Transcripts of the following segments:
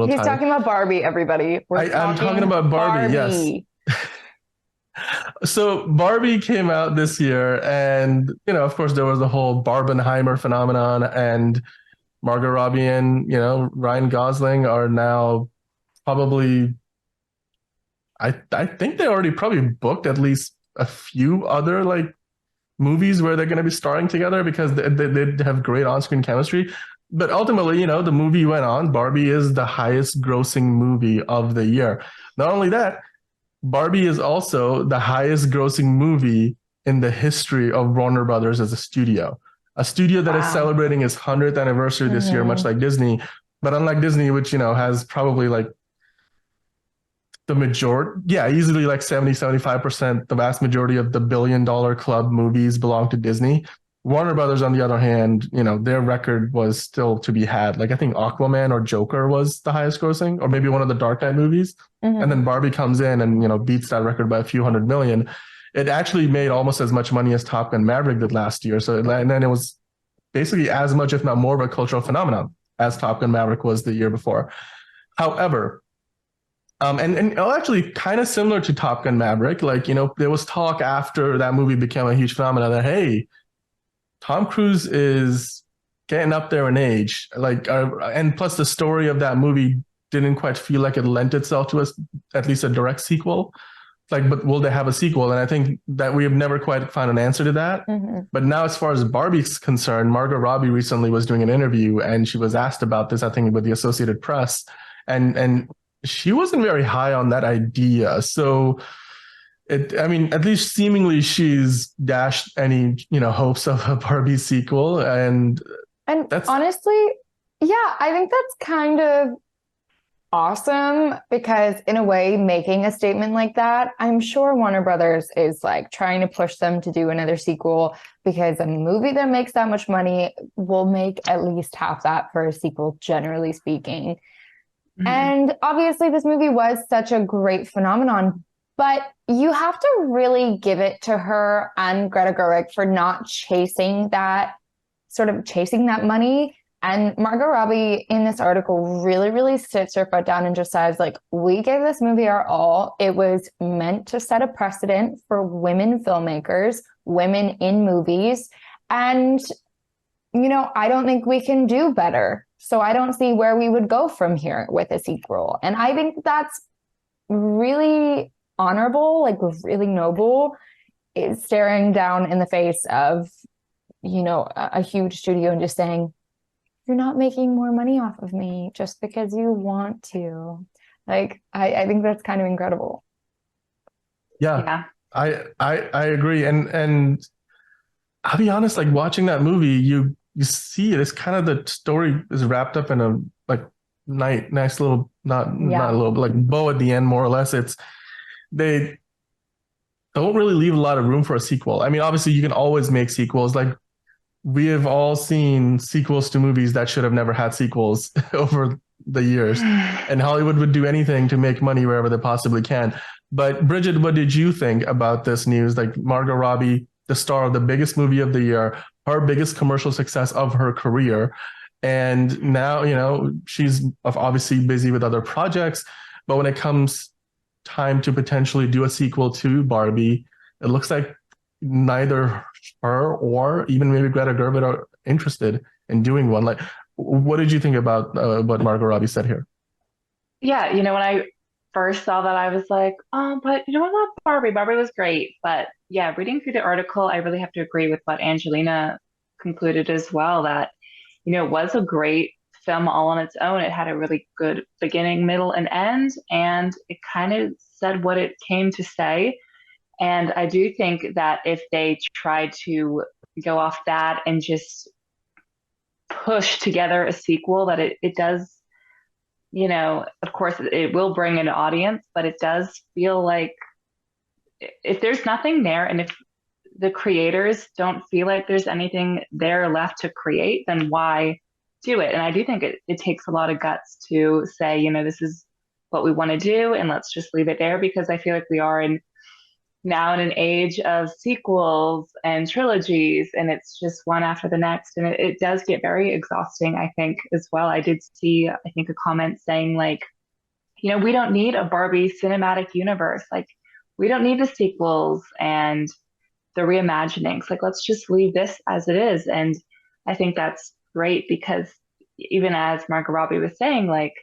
little He's time. talking about Barbie, everybody. We're I'm talking talking about Barbie, yes. Barbie. So Barbie came out this year, and of course, there was the whole Barbenheimer phenomenon, and Margot Robbie and Ryan Gosling are now probably. I think they already probably booked at least a few other like movies where they're going to be starring together because they have great on-screen chemistry. But ultimately, the movie went on. Barbie is the highest grossing movie of the year. Not only that, Barbie is also the highest grossing movie in the history of Warner Brothers as a studio that is Wow. celebrating its 100th anniversary this year, much Hmm. like Disney. But unlike Disney, which, has probably like the majority, yeah, easily like 70, 75%, the vast majority of the $1 billion club movies belong to Disney. Warner Brothers, on the other hand, their record was still to be had. Like I think Aquaman or Joker was the highest grossing, or maybe one of the Dark Knight movies. And Hmm. then Barbie comes in and, beats that record by a few hundred million. It actually made almost as much money as Top Gun Maverick did last year. So, and then it was basically as much, if not more, of a cultural phenomenon as Top Gun Maverick was the year before. However, and actually kind of similar to Top Gun Maverick, like, there was talk after that movie became a huge phenomenon that, hey, Tom Cruise is getting up there in age. Like, and plus the story of that movie didn't quite feel like it lent itself to us, at least a direct sequel. Like, but will they have a sequel? And I think that we have never quite found an answer to that. Hmm. But now, as far as Barbie's concerned, Margot Robbie recently was doing an interview and she was asked about this, I think, with the Associated Press. And she wasn't very high on that idea. So I mean, at least seemingly she's dashed any, hopes of a Barbie sequel. And And that's, honestly, yeah, I think that's kind of awesome because, in a way, making a statement like that, I'm sure Warner Brothers is like trying to push them to do another sequel because a movie that makes that much money will make at least half that for a sequel, generally speaking. mm-hmm. And obviously, this movie was such a great phenomenon, but you have to really give it to her and Greta Gerwig for not chasing that money. And Margot Robbie in this article really, really sits her foot down and just says, like, we gave this movie our all. It was meant to set a precedent for women filmmakers, women in movies. And I don't think we can do better. So I don't see where we would go from here with a sequel. And I think that's really honorable, like really noble, is staring down in the face of, a huge studio and just saying, you're not making more money off of me just because you want to. Like, I think that's kind of incredible. Yeah, Yeah. I agree. And I'll be honest, like watching that movie, you see it. It's kind of the story is wrapped up in a like nice little not a Yeah. little but like bow at the end, more or less. They don't really leave a lot of room for a sequel. I mean, obviously you can always make sequels. Like we have all seen sequels to movies that should have never had sequels over the years. And Hollywood would do anything to make money wherever they possibly can. But Bridget, what did you think about this news? Like Margot Robbie, the star of the biggest movie of the year, her biggest commercial success of her career. And now, she's obviously busy with other projects. But when it comes time to potentially do a sequel to Barbie, it looks like neither her or even maybe Greta Gerwig are interested in doing one. Like, what did you think about what Margot Robbie said here? Yeah, when I first saw that, I was like, oh, but I love Barbie. Barbie was great. But yeah, reading through the article, I really have to agree with what Angelina concluded as well, that, it was a great film all on its own. It had a really good beginning, middle, and end, and it kind of said what it came to say. And I do think that if they tried to go off that and just push together a sequel, that it does, of course, it will bring an audience, but it does feel like if there's nothing there and if the creators don't feel like there's anything there left to create, then why do it? And I do think it takes a lot of guts to say, this is what we want to do and let's just leave it there, because I feel like we are in now in an age of sequels and trilogies, and it's just one after the next. And it does get very exhausting, I think, as well. I did see, I think, a comment saying, like, we don't need a Barbie cinematic universe. Like, we don't need the sequels and the reimaginings. Like, let's just leave this as it is. And I think that's great because even as Margot Robbie was saying, like,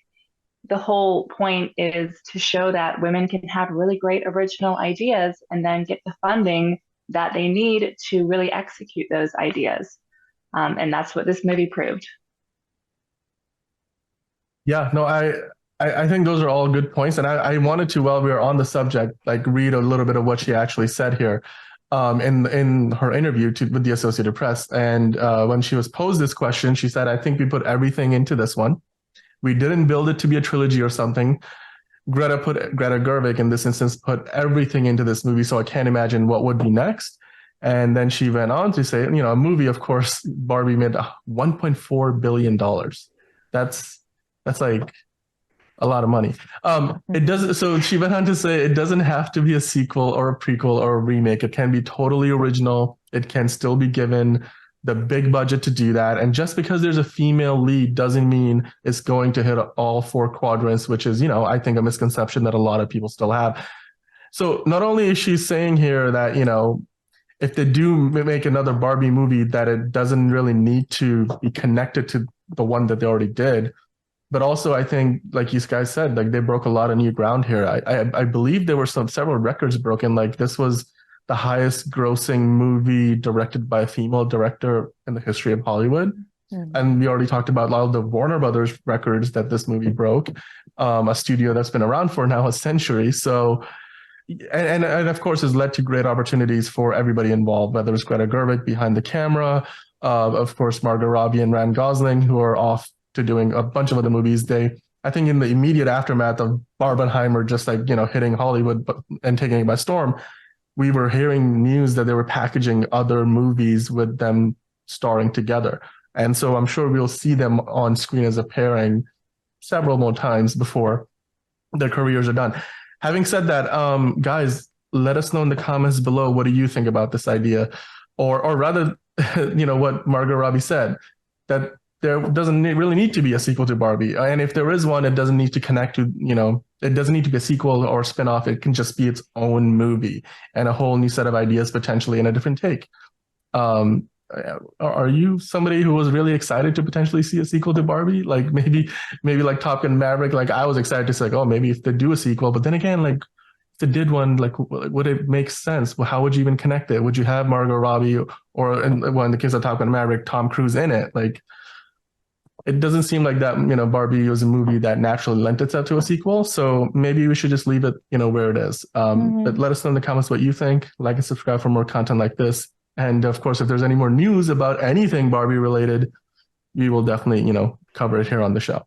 the whole point is to show that women can have really great original ideas and then get the funding that they need to really execute those ideas. And that's what this movie proved. Yeah, no, I think those are all good points. And I wanted to, while we were on the subject, like read a little bit of what she actually said here in her interview with the Associated Press. And when she was posed this question, she said, I think we put everything into this one. We didn't build it to be a trilogy or something. Greta Gerwig in this instance put everything into this movie, so I can't imagine what would be next. And then she went on to say, a movie, of course, Barbie made $1.4 billion. That's like a lot of money. It doesn't. So she went on to say it doesn't have to be a sequel or a prequel or a remake. It can be totally original. It can still be given the big budget to do that. And just because there's a female lead doesn't mean it's going to hit all four quadrants, which is, I think a misconception that a lot of people still have. So not only is she saying here that, if they do make another Barbie movie, that it doesn't really need to be connected to the one that they already did, but also I think, like you guys said, like they broke a lot of new ground here. I believe there were several records broken. Like this was the highest grossing movie directed by a female director in the history of Hollywood. Mm-hmm. And we already talked about a lot of the Warner Brothers records that this movie broke, a studio that's been around for now a century. So, and of course has led to great opportunities for everybody involved, whether it's Greta Gerwig behind the camera, of course, Margot Robbie and Ryan Gosling, who are off to doing a bunch of other movies. I think in the immediate aftermath of Barbenheimer, just like, hitting Hollywood and taking it by storm, we were hearing news that they were packaging other movies with them starring together. And so I'm sure we'll see them on screen as a pairing several more times before their careers are done. Having said that, guys, let us know in the comments below, what do you think about this idea? Or rather, what Margot Robbie said, that there doesn't really need to be a sequel to Barbie. And if there is one, it doesn't need to connect to, it doesn't need to be a sequel or a spinoff. It can just be its own movie and a whole new set of ideas potentially in a different take. Are you somebody who was really excited to potentially see a sequel to Barbie? Like maybe like Top Gun Maverick, like I was excited to say, like, oh, maybe if they do a sequel, but then again, like if they did one, like would it make sense? Well, how would you even connect it? Would you have Margot Robbie or in the case of Top Gun Maverick, Tom Cruise in it? Like, it doesn't seem like that, Barbie was a movie that naturally lent itself to a sequel. So maybe we should just leave it, where it is. But let us know in the comments what you think. Like and subscribe for more content like this. And of course, if there's any more news about anything Barbie related, we will definitely, cover it here on the show.